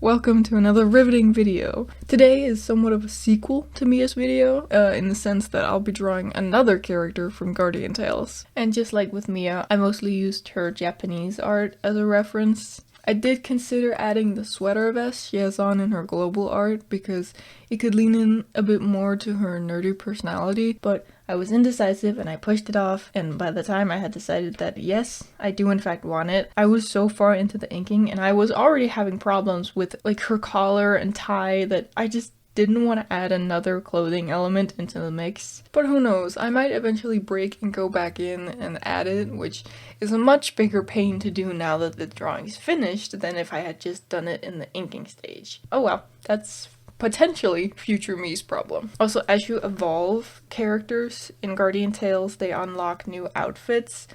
Welcome to another riveting video. Today is somewhat of a sequel to Mia's video, in the sense that I'll be drawing another character from Guardian Tales. And just like with Mia, I mostly used her Japanese art as a reference. I did consider adding the sweater vest she has on in her global art because it could lean in a bit more to her nerdy personality, but I was indecisive and I pushed it off, and by the time I had decided that yes, I do in fact want it, I was so far into the inking and I was already having problems with like her collar and tie that I just didn't want to add another clothing element into the mix. But who knows, I might eventually break and go back in and add it, which is a much bigger pain to do now that the drawing is finished than if I had just done it in the inking stage. Oh well, that's potentially future me's problem. Also, as you evolve characters in Guardian Tales, they unlock new outfits,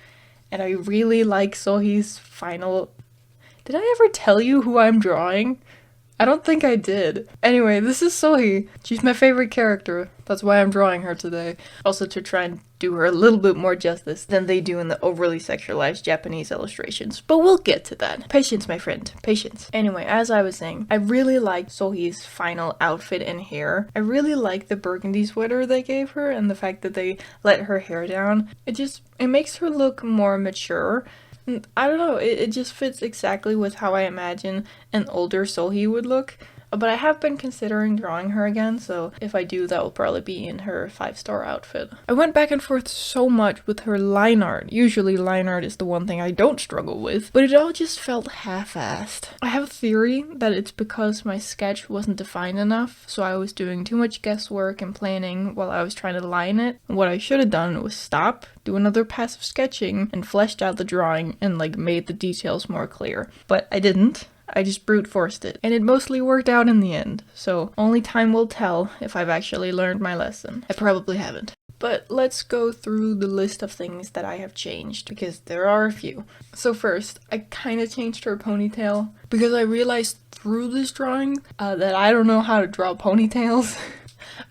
and I really like Sohee's final... Did I ever tell you who I'm drawing? I don't think I did. Anyway, this is Sohee. She's my favorite character. That's why I'm drawing her today. Also to try and do her a little bit more justice than they do in the overly sexualized Japanese illustrations. But we'll get to that. Patience, my friend. Patience. Anyway, as I was saying, I really like Sohee's final outfit and hair. I really like the burgundy sweater they gave her and the fact that they let her hair down. It makes her look more mature. I don't know, it just fits exactly with how I imagine an older Sohee would look. But I have been considering drawing her again, so if I do, that will probably be in her 5-star outfit. I went back and forth so much with her line art. Usually line art is the one thing I don't struggle with, but it all just felt half-assed. I have a theory that it's because my sketch wasn't defined enough, so I was doing too much guesswork and planning while I was trying to line it. And what I should have done was stop, do another pass of sketching, and fleshed out the drawing and made the details more clear. But I didn't. I just brute forced it, and it mostly worked out in the end, so only time will tell if I've actually learned my lesson. I probably haven't. But let's go through the list of things that I have changed, because there are a few. So first, I kind of changed her ponytail, because I realized through this drawing that I don't know how to draw ponytails.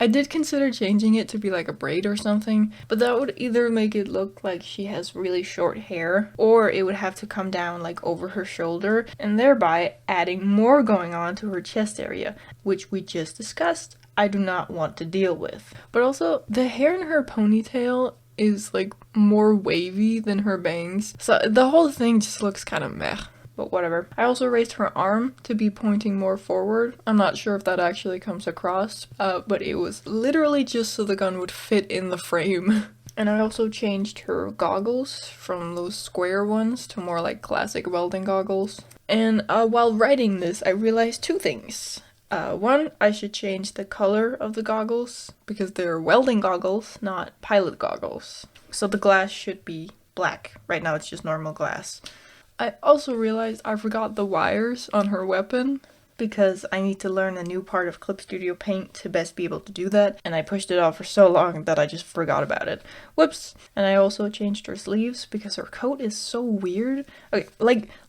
I did consider changing it to be like a braid or something, but that would either make it look like she has really short hair, or it would have to come down like over her shoulder, and thereby adding more going on to her chest area, which we just discussed I do not want to deal with. But also, the hair in her ponytail is like more wavy than her bangs, so the whole thing just looks kind of meh. But whatever. I also raised her arm to be pointing more forward. I'm not sure if that actually comes across, but it was literally just so the gun would fit in the frame. And I also changed her goggles from those square ones to more like classic welding goggles. And while writing this, I realized two things. One, I should change the color of the goggles, because they're welding goggles, not pilot goggles. So the glass should be black. Right now it's just normal glass. I also realized I forgot the wires on her weapon, because I need to learn a new part of Clip Studio Paint to best be able to do that, and I pushed it off for so long that I just forgot about it. Whoops! And I also changed her sleeves, because her coat is so weird. Okay,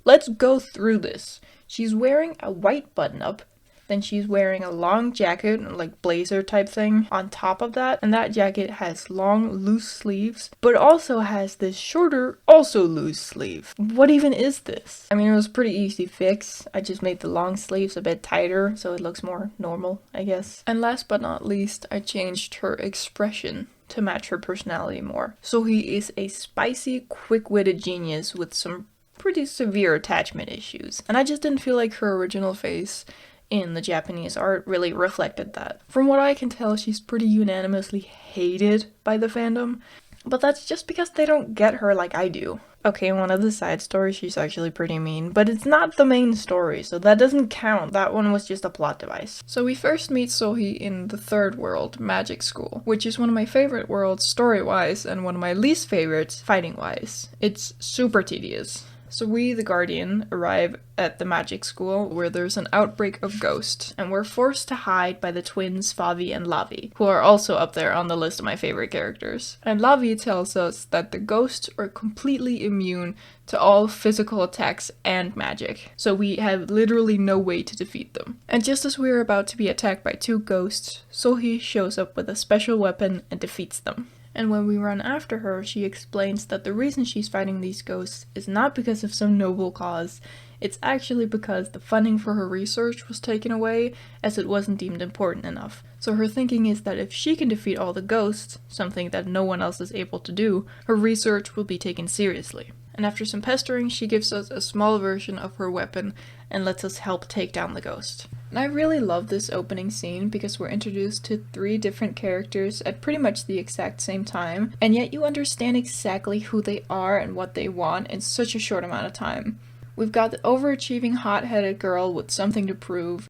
let's go through this. She's wearing a white button-up, then she's wearing a long jacket, like blazer type thing, on top of that. And that jacket has long, loose sleeves, but also has this shorter, also loose sleeve. What even is this? I mean, it was a pretty easy fix. I just made the long sleeves a bit tighter, so it looks more normal, I guess. And last but not least, I changed her expression to match her personality more. Sohee is a spicy, quick-witted genius with some pretty severe attachment issues. And I just didn't feel like her original face in the Japanese art really reflected that. From what I can tell, she's pretty unanimously hated by the fandom, but that's just because they don't get her like I do. Okay, one of the side stories, she's actually pretty mean, but it's not the main story, so that doesn't count. That one was just a plot device. So we first meet Sohee in the third world, Magic School, which is one of my favorite worlds story-wise and one of my least favorites fighting-wise. It's super tedious. So we, the Guardian, arrive at the magic school where there's an outbreak of ghosts, and we're forced to hide by the twins Favi and Lavi, who are also up there on the list of my favorite characters. And Lavi tells us that the ghosts are completely immune to all physical attacks and magic, so we have literally no way to defeat them. And just as we're about to be attacked by two ghosts, Sohee shows up with a special weapon and defeats them. And when we run after her, she explains that the reason she's fighting these ghosts is not because of some noble cause, it's actually because the funding for her research was taken away as it wasn't deemed important enough. So her thinking is that if she can defeat all the ghosts, something that no one else is able to do, her research will be taken seriously. And after some pestering, she gives us a small version of her weapon and lets us help take down the ghost. And I really love this opening scene because we're introduced to 3 different characters at pretty much the exact same time, and yet you understand exactly who they are and what they want in such a short amount of time. We've got the overachieving hot-headed girl with something to prove,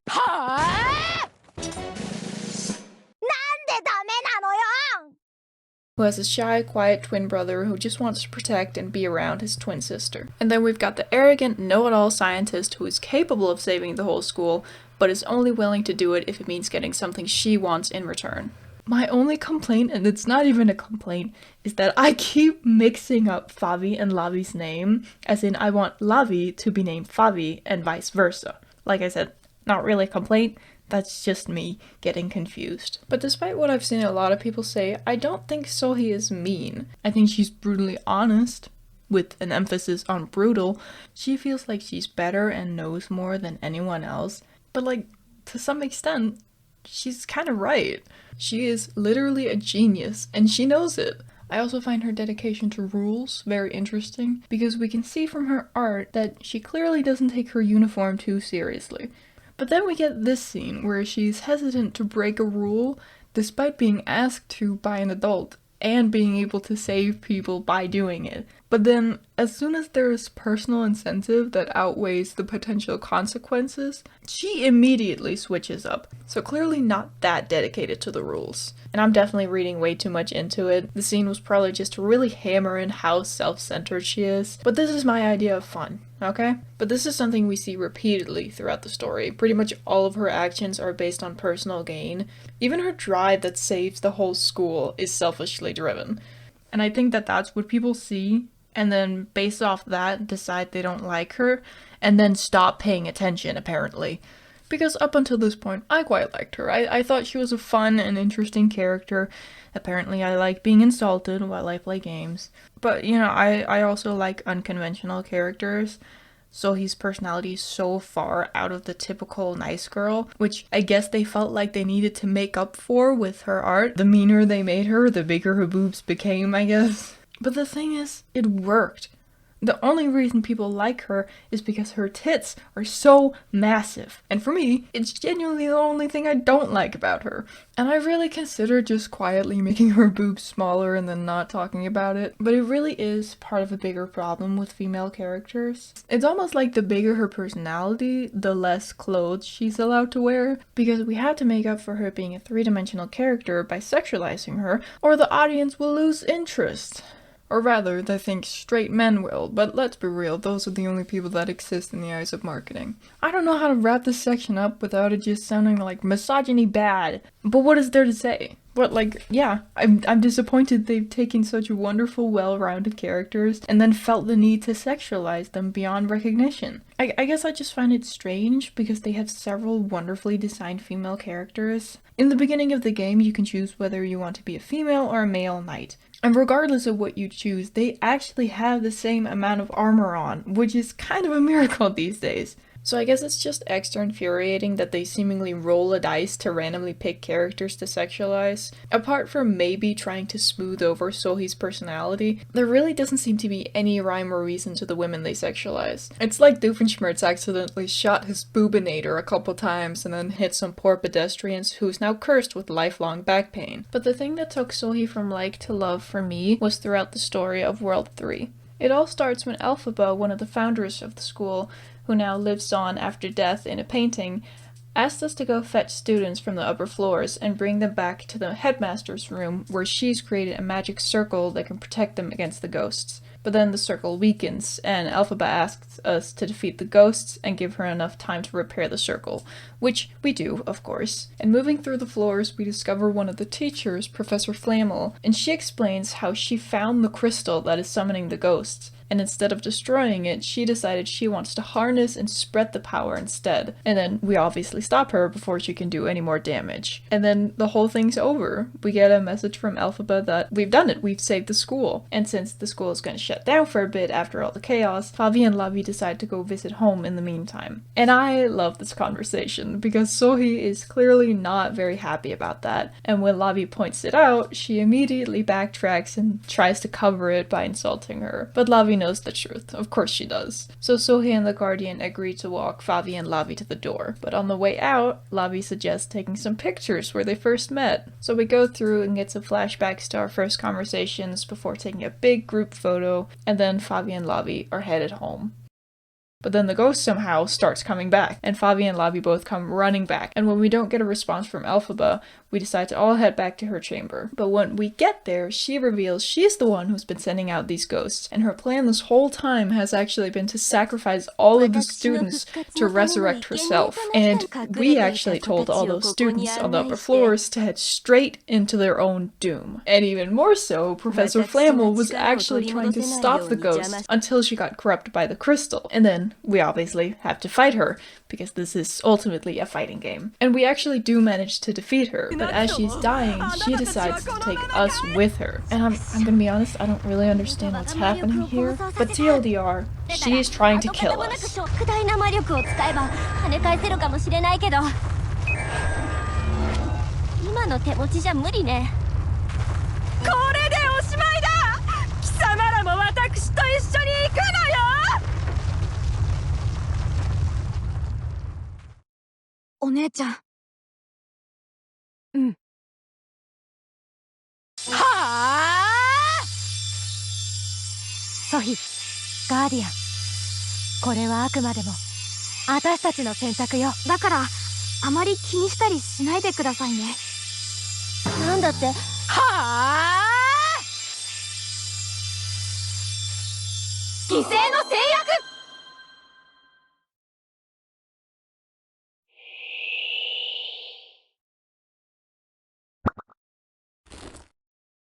who has a shy, quiet twin brother who just wants to protect and be around his twin sister. And then we've got the arrogant, know-it-all scientist who is capable of saving the whole school, but is only willing to do it if it means getting something she wants in return. My only complaint, and it's not even a complaint, is that I keep mixing up Favi and Lavi's name, as in I want Lavi to be named Favi and vice versa. Like I said, not really a complaint, that's just me getting confused. But despite what I've seen a lot of people say, I don't think Sohee is mean. I think she's brutally honest, with an emphasis on brutal. She feels like she's better and knows more than anyone else, but like, to some extent, she's kind of right. She is literally a genius, and she knows it. I also find her dedication to rules very interesting, because we can see from her art that she clearly doesn't take her uniform too seriously. But then we get this scene where she's hesitant to break a rule despite being asked to by an adult and being able to save people by doing it. But then, as soon as there is personal incentive that outweighs the potential consequences, she immediately switches up. So clearly not that dedicated to the rules. And I'm definitely reading way too much into it. The scene was probably just to really hammer in how self-centered she is. But this is my idea of fun, okay? But this is something we see repeatedly throughout the story. Pretty much all of her actions are based on personal gain. Even her drive that saves the whole school is selfishly driven. And I think that that's what people see, and then based off that decide they don't like her, and then stop paying attention, apparently. Because up until this point, I quite liked her. I thought she was a fun and interesting character. Apparently I like being insulted while I play games. But, you know, I also like unconventional characters. Sohee's personality is so far out of the typical nice girl, which I guess they felt like they needed to make up for with her art. The meaner they made her, the bigger her boobs became, I guess. But the thing is, it worked. The only reason people like her is because her tits are so massive. And for me, it's genuinely the only thing I don't like about her. And I really considered just quietly making her boobs smaller and then not talking about it. But it really is part of a bigger problem with female characters. It's almost like the bigger her personality, the less clothes she's allowed to wear. Because we have to make up for her being a three-dimensional character by sexualizing her, or the audience will lose interest. Or rather, they think straight men will, but let's be real, those are the only people that exist in the eyes of marketing. I don't know how to wrap this section up without it just sounding like misogyny bad. But what is there to say? But like, yeah, I'm disappointed they've taken such wonderful, well-rounded characters and then felt the need to sexualize them beyond recognition. I guess I just find it strange because they have several wonderfully designed female characters. In the beginning of the game, you can choose whether you want to be a female or a male knight. And regardless of what you choose, they actually have the same amount of armor on, which is kind of a miracle these days. So I guess it's just extra infuriating that they seemingly roll a dice to randomly pick characters to sexualize. Apart from maybe trying to smooth over Sohee's personality, there really doesn't seem to be any rhyme or reason to the women they sexualize. It's like Doofenshmirtz accidentally shot his boobinator a couple times and then hit some poor pedestrians who's now cursed with lifelong back pain. But the thing that took Sohee from like to love for me was throughout the story of World 3. It all starts when Elphaba, one of the founders of the school, who now lives on after death in a painting, asked us to go fetch students from the upper floors and bring them back to the headmaster's room where she's created a magic circle that can protect them against the ghosts. But then the circle weakens, and Elphaba asks us to defeat the ghosts and give her enough time to repair the circle, which we do, of course. And moving through the floors, we discover one of the teachers, Professor Flammel, and she explains how she found the crystal that is summoning the ghosts. and instead of destroying it, she decided she wants to harness and spread the power instead. And then we obviously stop her before she can do any more damage. And then the whole thing's over. We get a message from Elphaba that we've done it, we've saved the school. And since the school is going to shut down for a bit after all the chaos, Favi and Lavi decide to go visit home in the meantime. And I love this conversation because Sohee is clearly not very happy about that. And when Lavi points it out, she immediately backtracks and tries to cover it by insulting her. But Lavi knows the truth. Of course she does. So Sohee and the Guardian agree to walk Favi and Lavi to the door. But on the way out, Lavi suggests taking some pictures where they first met. So we go through and get some flashbacks to our first conversations before taking a big group photo, and then Favi and Lavi are headed home. But then the ghost somehow starts coming back, and Favi and Lavi both come running back, and when we don't get a response from Elphaba, we decide to all head back to her chamber. But when we get there, she reveals she's the one who's been sending out these ghosts, and her plan this whole time has actually been to sacrifice all of the students to resurrect herself. And we actually told all those students on the upper floors to head straight into their own doom. And even more so, Professor Flammel was actually trying to stop the ghost until she got corrupted by the crystal. And then we obviously have to fight her, because this is ultimately a fighting game. And we actually do manage to defeat her, but as she's dying, she decides to take us with her. And I'm gonna be honest, I don't really understand what's happening here, but TLDR, she is trying to kill us. Sohee, Guardian. これはあくまでも私たちの選択よ。だからあまり気にしたりしないでくださいね。なんだって？はあ？犠牲の制約！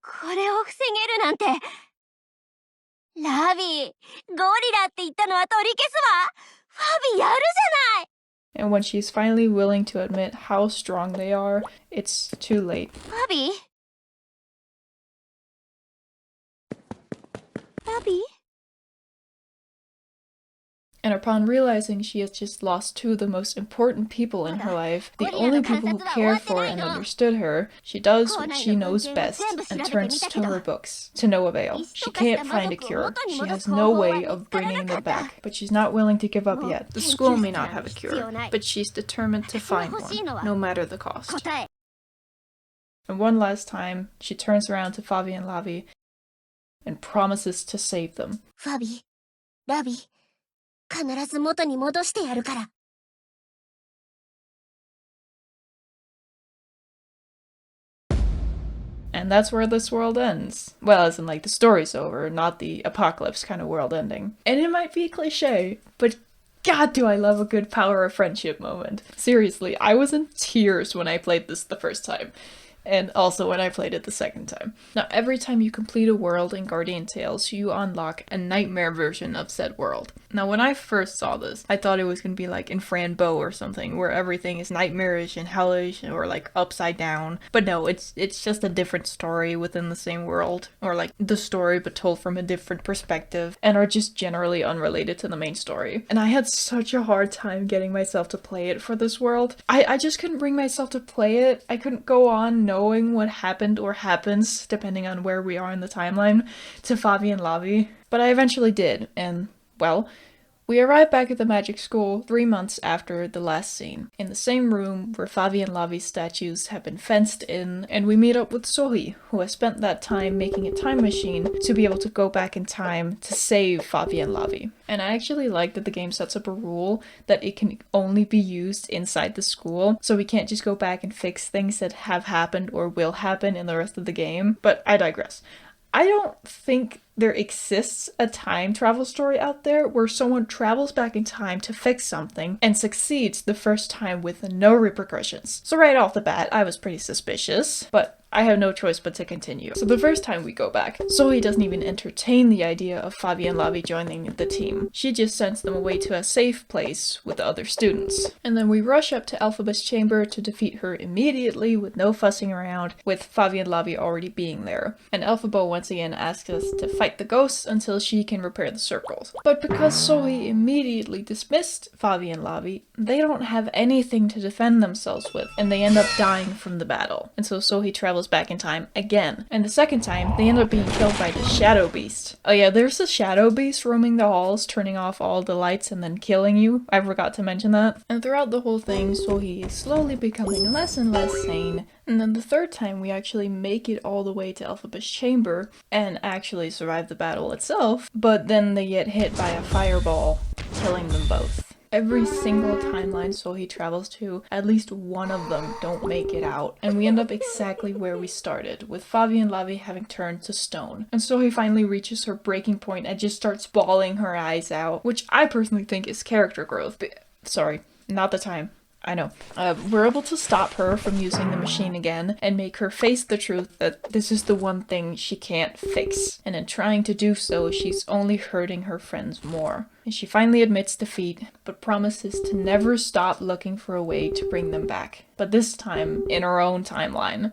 これを防げるなんて。ラビー、ゴリラって言ったのは取り消すわ。ファビやるじゃない。 And when she's finally willing to admit how strong they are, it's too late. ファビー？ラビー？ And upon realizing she has just lost two of the most important people in her life, the only people who cared for and understood her, she does what she knows best and turns to her books, to no avail. She can't find a cure. She has no way of bringing them back, but she's not willing to give up yet. The school may not have a cure, but she's determined to find one, no matter the cost. And one last time, she turns around to Favi and Lavi and promises to save them. ファビー、ラビー、必ず元に戻してやるから。 And that's where this world ends. Well, as in like the story's over, not the apocalypse kind of world ending. And it might be cliche, but God do I love a good power of friendship moment. Seriously, I was in tears when I played this the first time. And also when I played it the second time. Now, every time you complete a world in Guardian Tales, you unlock a nightmare version of said world. Now, when I first saw this, I thought it was gonna be like in Fran Bow or something, where everything is nightmarish and hellish, or like upside down. But no, it's just a different story within the same world, or like the story but told from a different perspective, and are just generally unrelated to the main story. And I had such a hard time getting myself to play it for this world. I just couldn't bring myself to play it. I couldn't go on knowing what happened or happens, depending on where we are in the timeline, to Favi and Lavi. But I eventually did, and, well, we arrive back at the magic school 3 months after the last scene, in the same room where Favi and Lavi's statues have been fenced in, and we meet up with Sohee, who has spent that time making a time machine to be able to go back in time to save Favi and Lavi. And I actually like that the game sets up a rule that it can only be used inside the school, so we can't just go back and fix things that have happened or will happen in the rest of the game. But I digress. I don't think there exists a time travel story out there where someone travels back in time to fix something and succeeds the first time with no repercussions. So right off the bat, I was pretty suspicious, but I have no choice but to continue. So the first time we go back, Sohee doesn't even entertain the idea of Fabi and Lavi joining the team. She just sends them away to a safe place with the other students. And then we rush up to Elphaba's chamber to defeat her immediately with no fussing around, with Fabi and Lavi already being there. And Elphaba once again asks us to fight the ghosts until she can repair the circles. But because Sohee immediately dismissed Fabi and Lavi, they don't have anything to defend themselves with, and they end up dying from the battle. And so Sohee travels back in time again. And the second time, they end up being killed by the Shadow Beast. Oh yeah, there's a Shadow Beast roaming the halls, turning off all the lights and then killing you. I forgot to mention that. And throughout the whole thing, Sohee is slowly becoming less and less sane. And then the third time, we actually make it all the way to Elphaba's chamber and actually survive the battle itself, but then they get hit by a fireball, killing them both. Every single timeline Sohee travels to, at least one of them don't make it out, and we end up exactly where we started, with Fabi and Lavi having turned to stone. And Sohee finally reaches her breaking point and just starts bawling her eyes out, which I personally think is character growth. Sorry, not the time. I know. We're able to stop her from using the machine again and make her face the truth that this is the one thing she can't fix. And in trying to do so, she's only hurting her friends more. And she finally admits defeat, but promises to never stop looking for a way to bring them back. But this time, in her own timeline.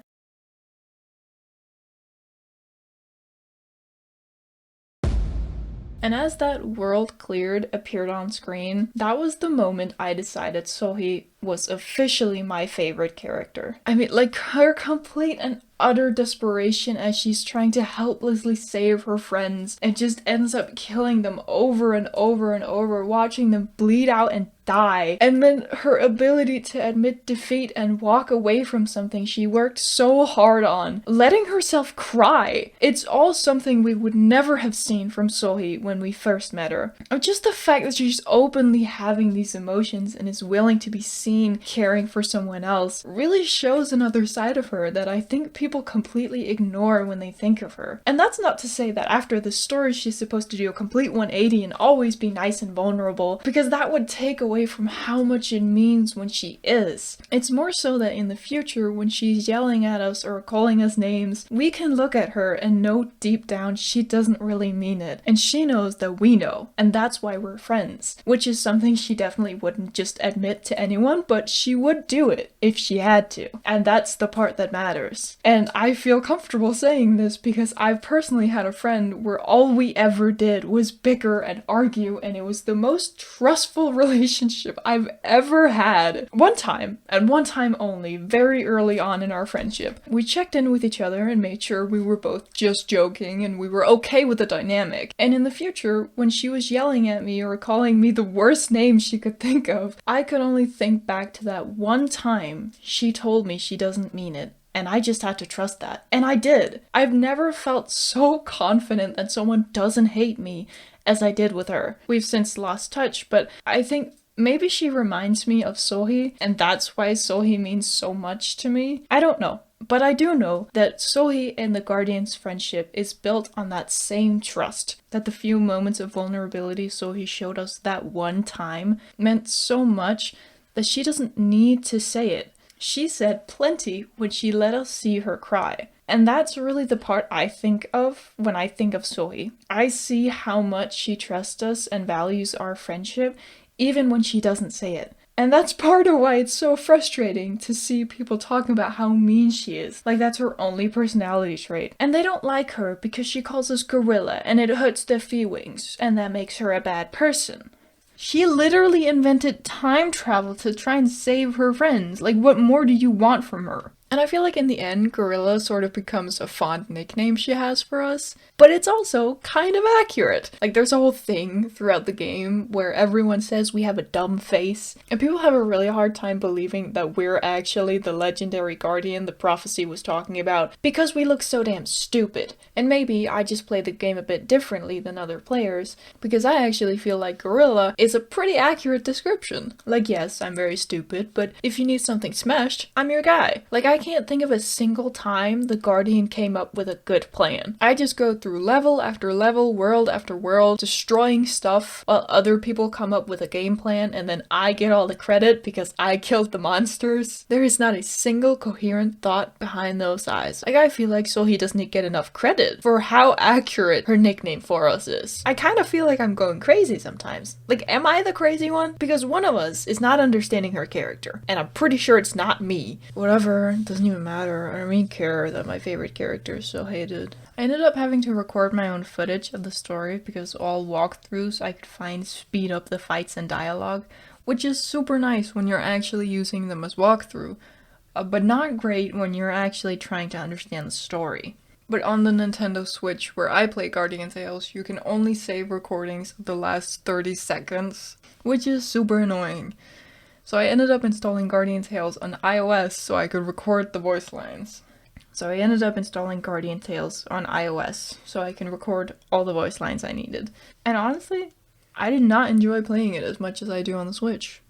And as that world cleared appeared on screen, that was the moment I decided Sohee was officially my favorite character. I mean, like, her complete and utter desperation as she's trying to helplessly save her friends and just ends up killing them over and over and over, watching them bleed out and die. And then her ability to admit defeat and walk away from something she worked so hard on, letting herself cry. It's all something we would never have seen from Sohee when we first met her. Or just the fact that she's openly having these emotions and is willing to be seen caring for someone else really shows another side of her that I think people completely ignore when they think of her. And that's not to say that after this story she's supposed to do a complete 180 and always be nice and vulnerable, because that would take away from how much it means when she is. It's more so that in the future, when she's yelling at us or calling us names, we can look at her and know deep down she doesn't really mean it. And she knows that we know, and that's why we're friends, which is something she definitely wouldn't just admit to anyone, but she would do it if she had to. And that's the part that matters. And I feel comfortable saying this because I've personally had a friend where all we ever did was bicker and argue, and it was the most trustful relationship I've ever had. One time, and one time only, very early on in our friendship, we checked in with each other and made sure we were both just joking and we were okay with the dynamic. And in the future, when she was yelling at me or calling me the worst name she could think of, I could only think back to that one time she told me she doesn't mean it. And I just had to trust that. And I did. I've never felt so confident that someone doesn't hate me as I did with her. We've since lost touch, but I think maybe she reminds me of Sohee, and that's why Sohee means so much to me. I don't know. But I do know that Sohee and the Guardian's friendship is built on that same trust, that the few moments of vulnerability Sohee showed us that one time meant so much that she doesn't need to say it. She said plenty when she let us see her cry. And that's really the part I think of when I think of Sohee. I see how much she trusts us and values our friendship, even when she doesn't say it. And that's part of why it's so frustrating to see people talking about how mean she is. Like that's her only personality trait. And they don't like her because she calls us gorilla and it hurts their feelings, and that makes her a bad person. She literally invented time travel to try and save her friends. Like, what more do you want from her? And I feel like in the end, Gorilla sort of becomes a fond nickname she has for us, but it's also kind of accurate. Like, there's a whole thing throughout the game where everyone says we have a dumb face, and people have a really hard time believing that we're actually the legendary Guardian the prophecy was talking about, because we look so damn stupid. And maybe I just play the game a bit differently than other players, because I actually feel like Gorilla is a pretty accurate description. Like, yes, I'm very stupid, but if you need something smashed, I'm your guy. Like, I can't think of a single time the Guardian came up with a good plan. I just go through level after level, world after world, destroying stuff while other people come up with a game plan, and then I get all the credit because I killed the monsters. There is not a single coherent thought behind those eyes. Like, I feel like Sohee doesn't get enough credit for how accurate her nickname for us is. I kind of feel like I'm going crazy sometimes. Like, am I the crazy one? Because one of us is not understanding her character, and I'm pretty sure it's not me. Whatever, it doesn't even matter. I don't even care that my favorite character is so hated. I ended up having to record my own footage of the story because all walkthroughs I could find speed up the fights and dialogue, which is super nice when you're actually using them as walkthrough, but not great when you're actually trying to understand the story. But on the Nintendo Switch, where I play Guardian Tales, you can only save recordings of the last 30 seconds, which is super annoying. So I ended up installing Guardian Tales on iOS so I could record the voice lines. So I ended up installing Guardian Tales on iOS so I can record all the voice lines I needed. And honestly, I did not enjoy playing it as much as I do on the Switch.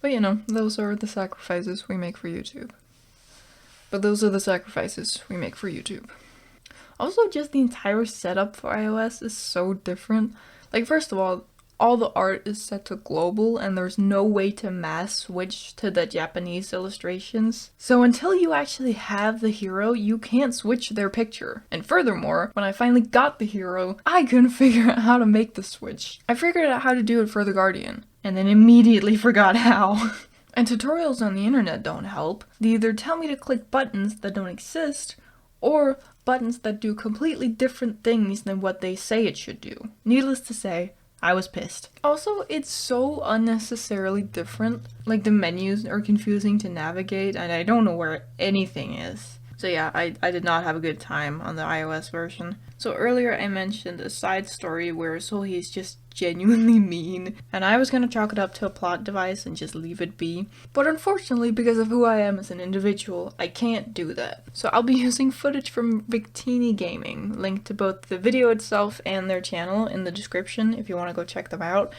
But you know, those are the sacrifices we make for YouTube. Also, just the entire setup for iOS is so different. Like, first of all the art is set to global and there's no way to mass switch to the Japanese illustrations. So until you actually have the hero, you can't switch their picture. And furthermore, when I finally got the hero, I couldn't figure out how to make the switch. I figured out how to do it for the Guardian, and then immediately forgot how. And tutorials on the internet don't help. They either tell me to click buttons that don't exist, or buttons that do completely different things than what they say it should do. Needless to say, I was pissed. Also, it's so unnecessarily different. Like, the menus are confusing to navigate, and I don't know where anything is. So yeah, I did not have a good time on the iOS version. So earlier I mentioned a side story where Sohee is just genuinely mean, and I was gonna chalk it up to a plot device and just leave it be. But unfortunately, because of who I am as an individual, I can't do that. So I'll be using footage from Victini Gaming, linked to both the video itself and their channel in the description if you want to go check them out.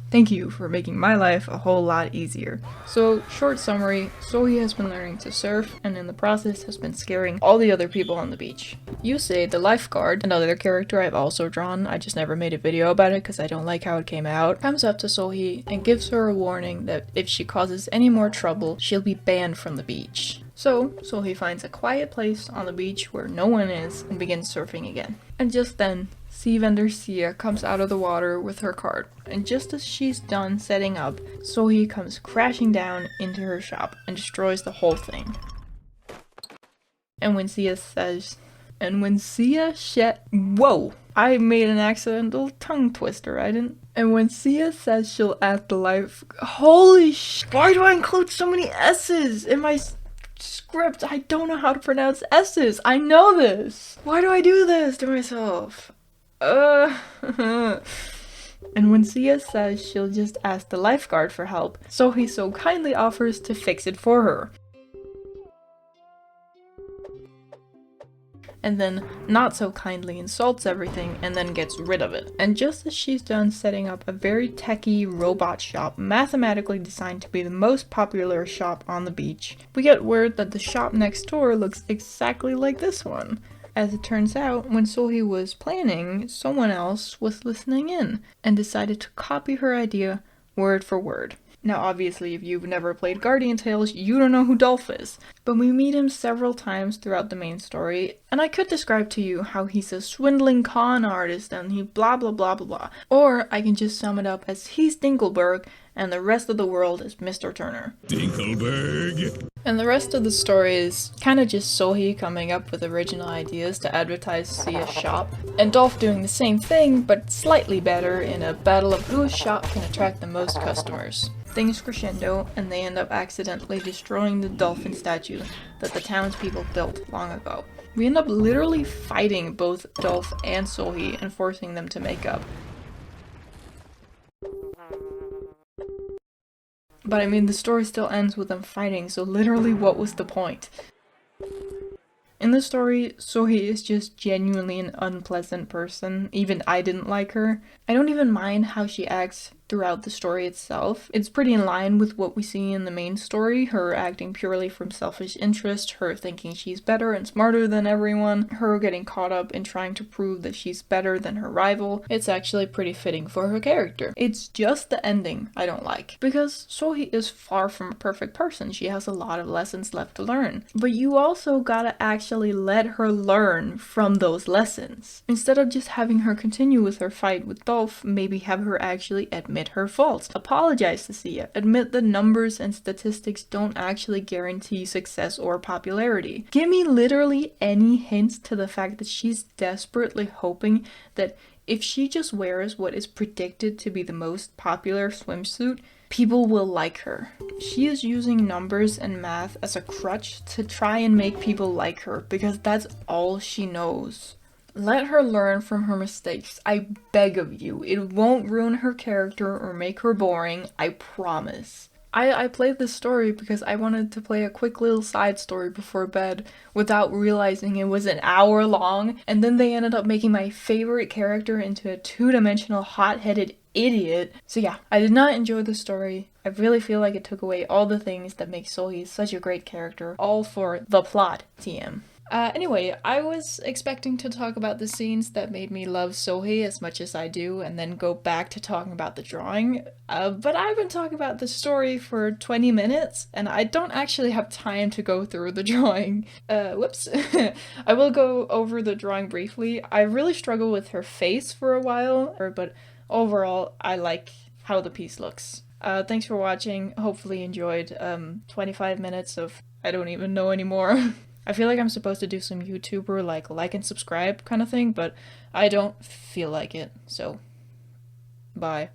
Thank you for making my life a whole lot easier. So, short summary, Sohee has been learning to surf, and in the process has been scaring all the other people on the beach. Yusei, the lifeguard, another character I've also drawn, I just never made a video about it because I don't like how it came out, comes up to Sohee and gives her a warning that if she causes any more trouble, she'll be banned from the beach. So, Sohee finds a quiet place on the beach where no one is and begins surfing again. And just then, sea vendor Sia comes out of the water with her cart, and just as she's done setting up, Sohee comes crashing down into her shop and destroys the whole thing. And when Sia whoa! I made an accidental tongue twister, I didn't. And when Sia says she'll add the life, holy why do I include so many S's in my script? I don't know how to pronounce S's. I know this. Why do I do this to myself? And when Sia says she'll just ask the lifeguard for help, Sohee so kindly offers to fix it for her. And then not so kindly insults everything and then gets rid of it. And just as she's done setting up a very techy robot shop mathematically designed to be the most popular shop on the beach, we get word that the shop next door looks exactly like this one. As it turns out, when Sohee was planning, someone else was listening in and decided to copy her idea word for word. Now obviously if you've never played Guardian Tales, you don't know who Dolph is, but we meet him several times throughout the main story, and I could describe to you how he's a swindling con artist and he blah blah blah blah blah, or I can just sum it up as he's Dinkelberg and the rest of the world is Mr. Turner. Dinkelberg! And the rest of the story is kinda just Sohee coming up with original ideas to advertise Sia's shop, and Dolph doing the same thing but slightly better in a battle of whose shop can attract the most customers. Things crescendo, and they end up accidentally destroying the dolphin statue that the townspeople built long ago. We end up literally fighting both Dolph and Sohee and forcing them to make up. But I mean, the story still ends with them fighting, so literally what was the point? In the story, Sohee is just genuinely an unpleasant person. Even I didn't like her. I don't even mind how she acts throughout the story itself. It's pretty in line with what we see in the main story, her acting purely from selfish interest, her thinking she's better and smarter than everyone, her getting caught up in trying to prove that she's better than her rival. It's actually pretty fitting for her character. It's just the ending I don't like, because Sohee is far from a perfect person. She has a lot of lessons left to learn. But you also gotta actually let her learn from those lessons. Instead of just having her continue with her fight with Dolph, maybe have her actually admit her faults. Apologize to Sia. Admit the numbers and statistics don't actually guarantee success or popularity. Give me literally any hints to the fact that she's desperately hoping that if she just wears what is predicted to be the most popular swimsuit, people will like her. She is using numbers and math as a crutch to try and make people like her because that's all she knows. Let her learn from her mistakes, I beg of you. It won't ruin her character or make her boring, I promise. I played this story because I wanted to play a quick little side story before bed without realizing it was an hour long, and then they ended up making my favorite character into a two-dimensional hot-headed idiot. So yeah, I did not enjoy the story. I really feel like it took away all the things that make Sohee such a great character, all for the plot, TM. Anyway, I was expecting to talk about the scenes that made me love Sohee as much as I do, and then go back to talking about the drawing, but I've been talking about the story for 20 minutes, and I don't actually have time to go through the drawing. Whoops. I will go over the drawing briefly. I really struggled with her face for a while, but overall, I like how the piece looks. Thanks for watching. Hopefully you enjoyed 25 minutes of I don't even know anymore. I feel like I'm supposed to do some YouTuber like and subscribe kind of thing, but I don't feel like it, so bye.